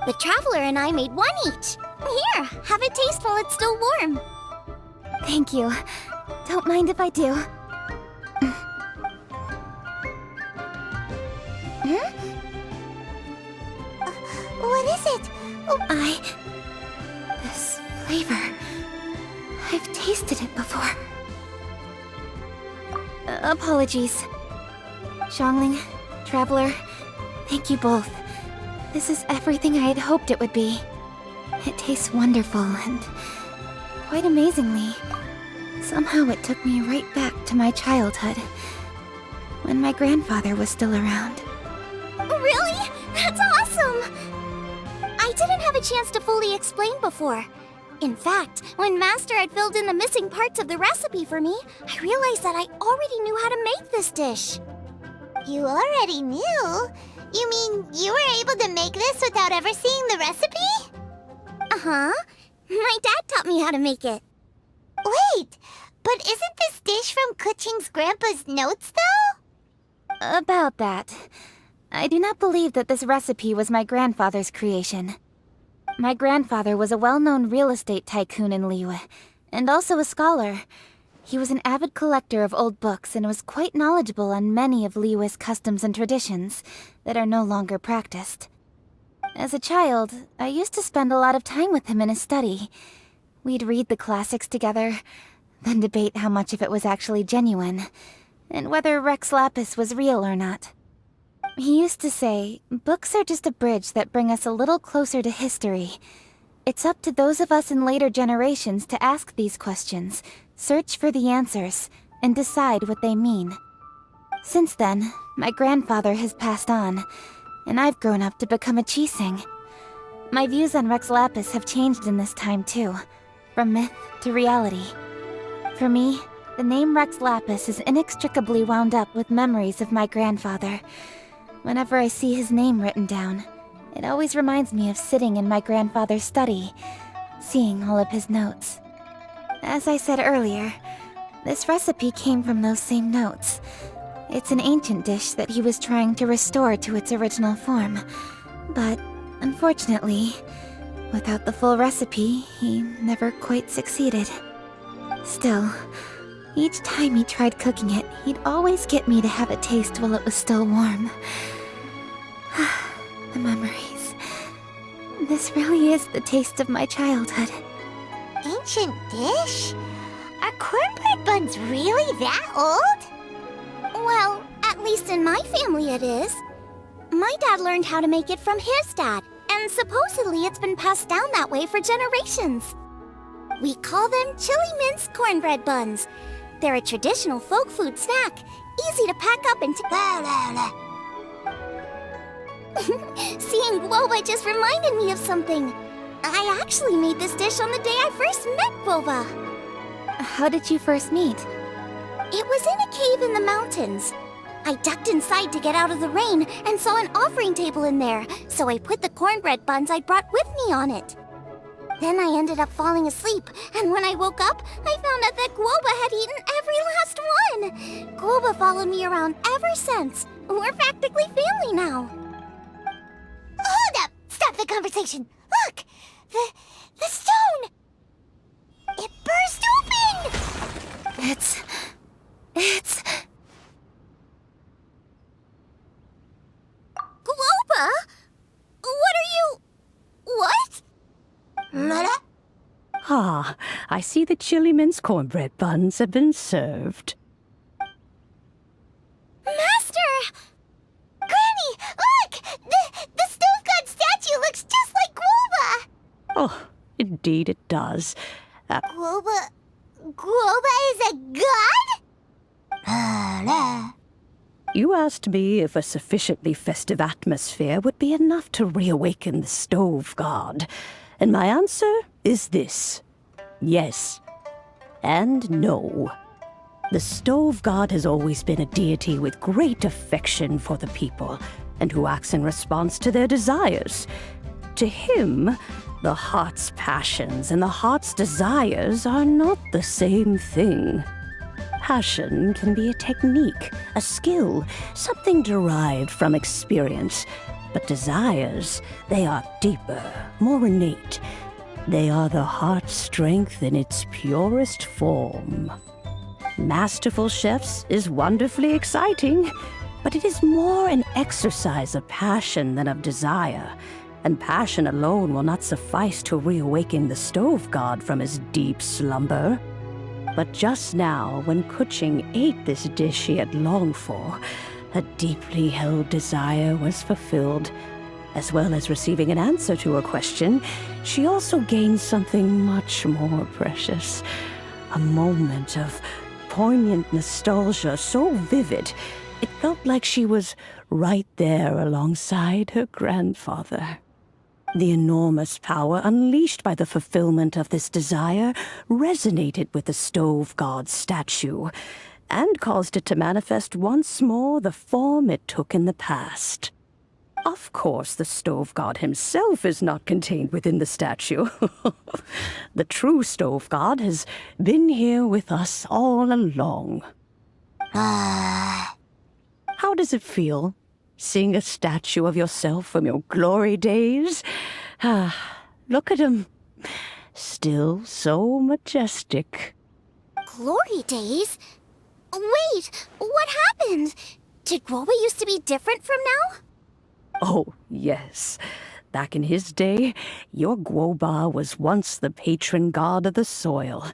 The Traveler and I made one each. Here, have a taste while it's still warm. Thank you. Don't mind if I do. What is it? This flavor... I've tasted it before. Apologies. Xiangling, Traveler, thank you both. This is everything I had hoped it would be. It tastes wonderful and... quite amazingly, somehow it took me right back to my childhood, when my grandfather was still around. Really? That's awesome! I didn't have a chance to fully explain before. In fact, when Master had filled in the missing parts of the recipe for me, I realized that I already knew how to make this dish. You already knew? You mean you were able to make this without ever seeing the recipe? Uh-huh. My dad taught me how to make it. Wait, but isn't this dish from Kuching's grandpa's notes, though? About that. I do not believe that this recipe was my grandfather's creation. My grandfather was a well-known real estate tycoon in Liyue, and also a scholar. He was an avid collector of old books and was quite knowledgeable on many of Liyue's customs and traditions that are no longer practiced. As a child, I used to spend a lot of time with him in his study. We'd read the classics together, then debate how much of it was actually genuine, and whether Rex Lapis was real or not. He used to say, books are just a bridge that bring us a little closer to history. It's up to those of us in later generations to ask these questions, search for the answers, and decide what they mean. Since then, my grandfather has passed on, and I've grown up to become a Qixing. My views on Rex Lapis have changed in this time too, from myth to reality. For me, the name Rex Lapis is inextricably wound up with memories of my grandfather. Whenever I see his name written down, it always reminds me of sitting in my grandfather's study, seeing all of his notes. As I said earlier, this recipe came from those same notes. It's an ancient dish that he was trying to restore to its original form. But, unfortunately, without the full recipe, he never quite succeeded. Still, each time he tried cooking it, he'd always get me to have a taste while it was still warm. The memories. This really is the taste of my childhood. Ancient dish? Are cornbread buns really that old? Well, at least in my family it is. My dad learned how to make it from his dad, and supposedly it's been passed down that way for generations. We call them chili mince cornbread buns. They're a traditional folk food snack, easy to pack up and Seeing Guoba just reminded me of something. I actually made this dish on the day I first met Guoba. How did you first meet? It was in a cave in the mountains. I ducked inside to get out of the rain and saw an offering table in there, so I put the cornbread buns I brought with me on it. Then I ended up falling asleep, and when I woke up, I found out that Guoba had eaten every last one. Guoba followed me around ever since. We're practically family now. Hold up! Stop the conversation! Look! The stone! It burst open! It's... Guoba? What are you... What? Mother? Ah, I see the chili mince cornbread buns have been served. Master! Granny, look! The stove god statue looks just like Guoba! Oh, indeed it does. Guoba is a god? You asked me if a sufficiently festive atmosphere would be enough to reawaken the stove god. And my answer is this. Yes. And no. The stove god has always been a deity with great affection for the people, and who acts in response to their desires. To him, the heart's passions and the heart's desires are not the same thing. Passion can be a technique, a skill, something derived from experience. But desires, they are deeper, more innate. They are the heart's strength in its purest form. Masterful chefs is wonderfully exciting, but it is more an exercise of passion than of desire, and passion alone will not suffice to reawaken the stove god from his deep slumber. But just now, when Kuching ate this dish he had longed for, a deeply held desire was fulfilled. As well as receiving an answer to her question, she also gained something much more precious. A moment of poignant nostalgia so vivid, it felt like she was right there alongside her grandfather. The enormous power unleashed by the fulfillment of this desire resonated with the stove god's statue, and caused it to manifest once more the form it took in the past. Of course, the stove god himself is not contained within the statue. The true stove god has been here with us all along. How does it feel, seeing a statue of yourself from your glory days? Look at him. Still so majestic. Glory days? Wait, what happened? Did Guoba used to be different from now? Oh, yes. Back in his day, your Guoba was once the patron god of the soil.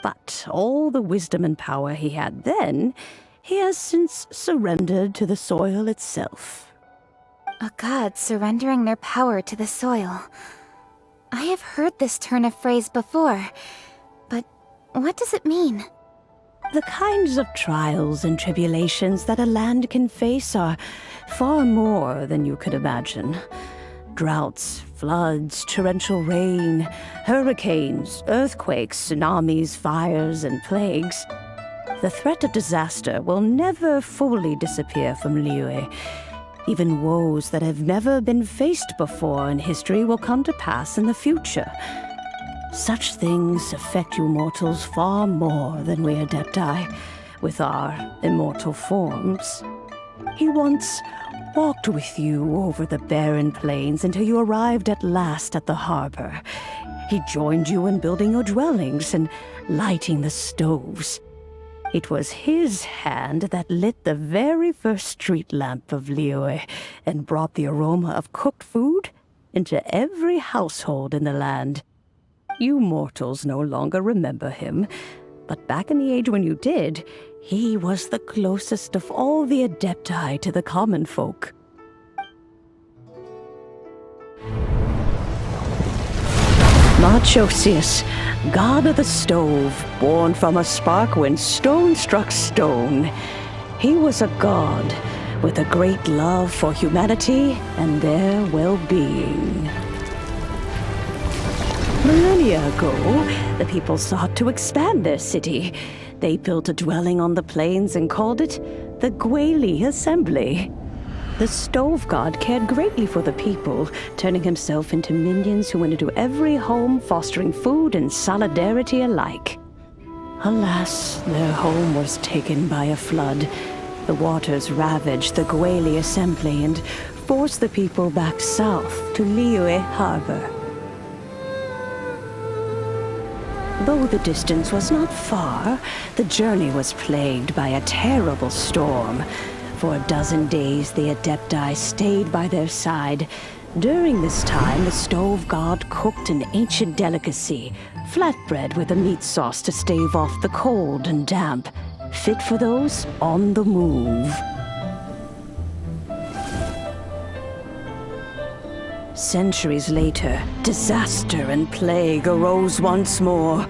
But all the wisdom and power he had then, he has since surrendered to the soil itself. A god surrendering their power to the soil. I have heard this turn of phrase before, but what does it mean? The kinds of trials and tribulations that a land can face are far more than you could imagine. Droughts, floods, torrential rain, hurricanes, earthquakes, tsunamis, fires, and plagues. The threat of disaster will never fully disappear from Liyue. Even woes that have never been faced before in history will come to pass in the future. Such things affect you mortals far more than we Adepti, with our immortal forms. He once walked with you over the barren plains until you arrived at last at the harbor. He joined you in building your dwellings and lighting the stoves. It was his hand that lit the very first street lamp of Liyue and brought the aroma of cooked food into every household in the land. You mortals no longer remember him, but back in the age when you did, he was the closest of all the Adepti to the common folk. Marchosius, god of the stove, born from a spark when stone struck stone. He was a god with a great love for humanity and their well-being. Millennia ago, the people sought to expand their city. They built a dwelling on the plains and called it the Gueli Assembly. The stove god cared greatly for the people, turning himself into minions who went into every home, fostering food and solidarity alike. Alas, their home was taken by a flood. The waters ravaged the Gueli Assembly and forced the people back south to Liyue Harbor. Though the distance was not far, the journey was plagued by a terrible storm. For a dozen days, the Adepti stayed by their side. During this time, the stove god cooked an ancient delicacy, flatbread with a meat sauce to stave off the cold and damp, fit for those on the move. Centuries later, disaster and plague arose once more.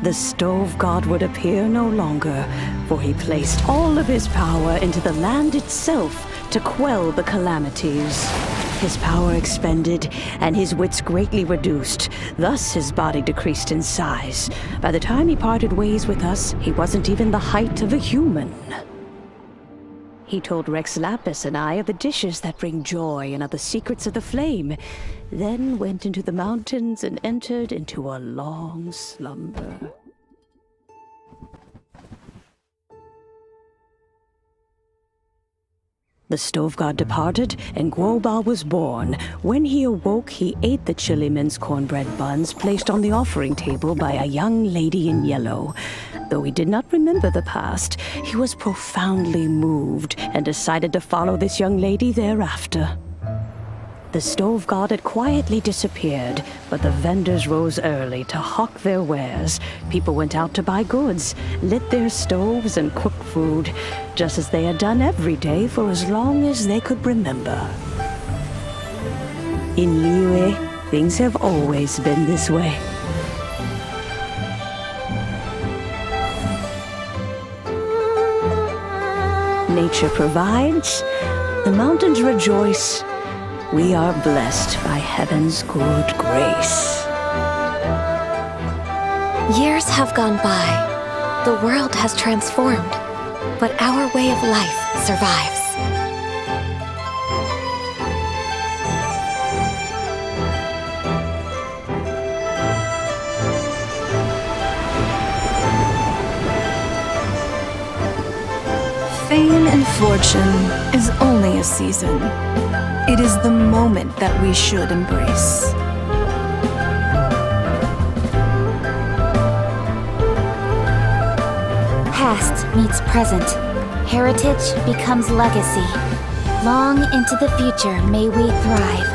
The stove god would appear no longer, for he placed all of his power into the land itself to quell the calamities. His power expended, and his wits greatly reduced. Thus his body decreased in size. By the time he parted ways with us, he wasn't even the height of a human. He told Rex Lapis and I of the dishes that bring joy and of the secrets of the flame, then went into the mountains and entered into a long slumber. The stove god departed, and Guoba was born. When he awoke, he ate the chili mince cornbread buns placed on the offering table by a young lady in yellow. Though he did not remember the past, he was profoundly moved and decided to follow this young lady thereafter. The stove god had quietly disappeared, but the vendors rose early to hawk their wares. People went out to buy goods, lit their stoves, and cooked food, just as they had done every day for as long as they could remember. In Liyue, things have always been this way. Nature provides, the mountains rejoice. We are blessed by heaven's good grace. Years have gone by. The world has transformed, but our way of life survives. Fame and fortune is only a season. It is the moment that we should embrace. Past meets present. Heritage becomes legacy. Long into the future may we thrive.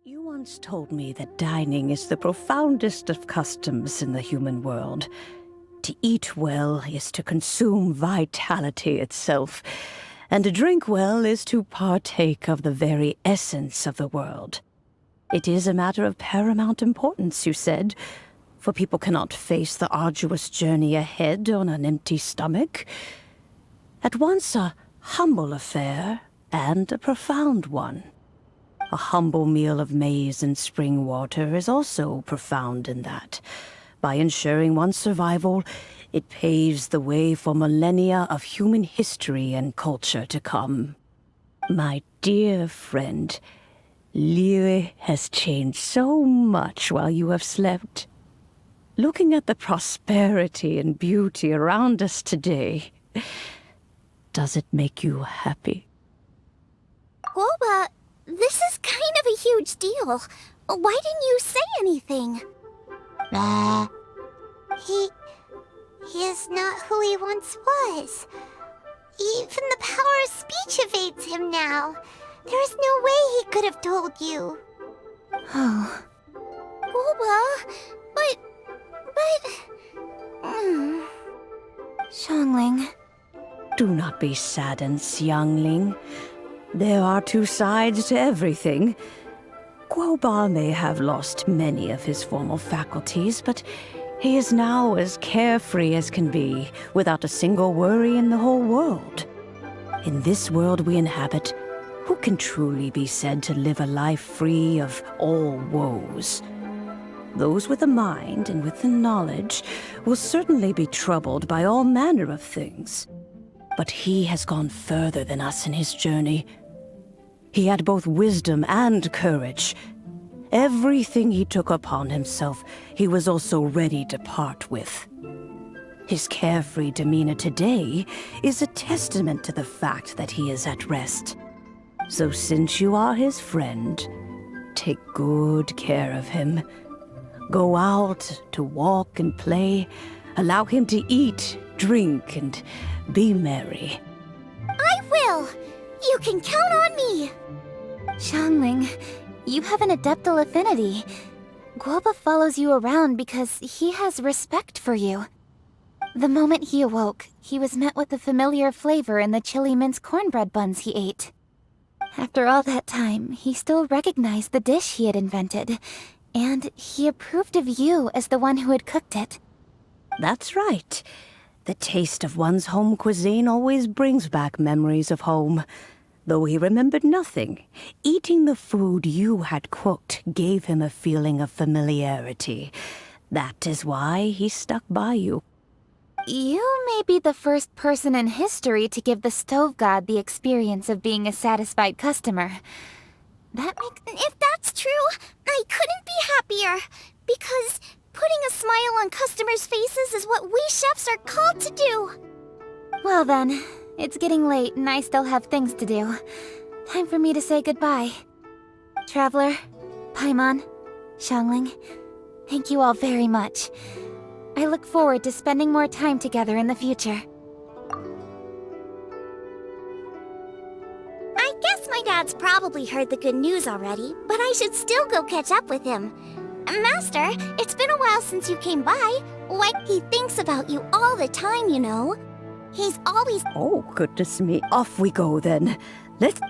You once told me that dining is the profoundest of customs in the human world. To eat well is to consume vitality itself, and to drink well is to partake of the very essence of the world. It is a matter of paramount importance, you said, for people cannot face the arduous journey ahead on an empty stomach. At once a humble affair and a profound one. A humble meal of maize and spring water is also profound in that. By ensuring one's survival, it paves the way for millennia of human history and culture to come. My dear friend, Liyue has changed so much while you have slept. Looking at the prosperity and beauty around us today, does it make you happy? Guoba, this is kind of a huge deal. Why didn't you say anything? He is not who he once was. Even the power of speech evades him now. There is no way he could have told you. Oh. Guoba, but... Xiangling. Do not be saddened, Xiangling. There are two sides to everything. Guoba may have lost many of his formal faculties, but he is now as carefree as can be, without a single worry in the whole world. In this world we inhabit, who can truly be said to live a life free of all woes? Those with a mind and with the knowledge will certainly be troubled by all manner of things. But he has gone further than us in his journey. He had both wisdom and courage. Everything he took upon himself, he was also ready to part with. His carefree demeanor today is a testament to the fact that he is at rest. So since you are his friend, take good care of him. Go out to walk and play. Allow him to eat, drink, and be merry. I will! You can count on me! Xiangling, you have an adeptal affinity. Guoba follows you around because he has respect for you. The moment he awoke, he was met with the familiar flavor in the chili mince cornbread buns he ate. After all that time, he still recognized the dish he had invented, and he approved of you as the one who had cooked it. That's right. The taste of one's home cuisine always brings back memories of home. Though he remembered nothing, eating the food you had cooked gave him a feeling of familiarity. That is why he stuck by you. You may be the first person in history to give the stove god the experience of being a satisfied customer. If that's true, I couldn't be happier. Because putting a smile on customers' faces is what we chefs are called to do. Well then, it's getting late and I still have things to do. Time for me to say goodbye. Traveler, Paimon, Xiangling, thank you all very much. I look forward to spending more time together in the future. I guess my dad's probably heard the good news already, but I should still go catch up with him. Master, it's been a while since you came by. He thinks about you all the time, you know. He's always... Oh, goodness me. Off we go then. Let's...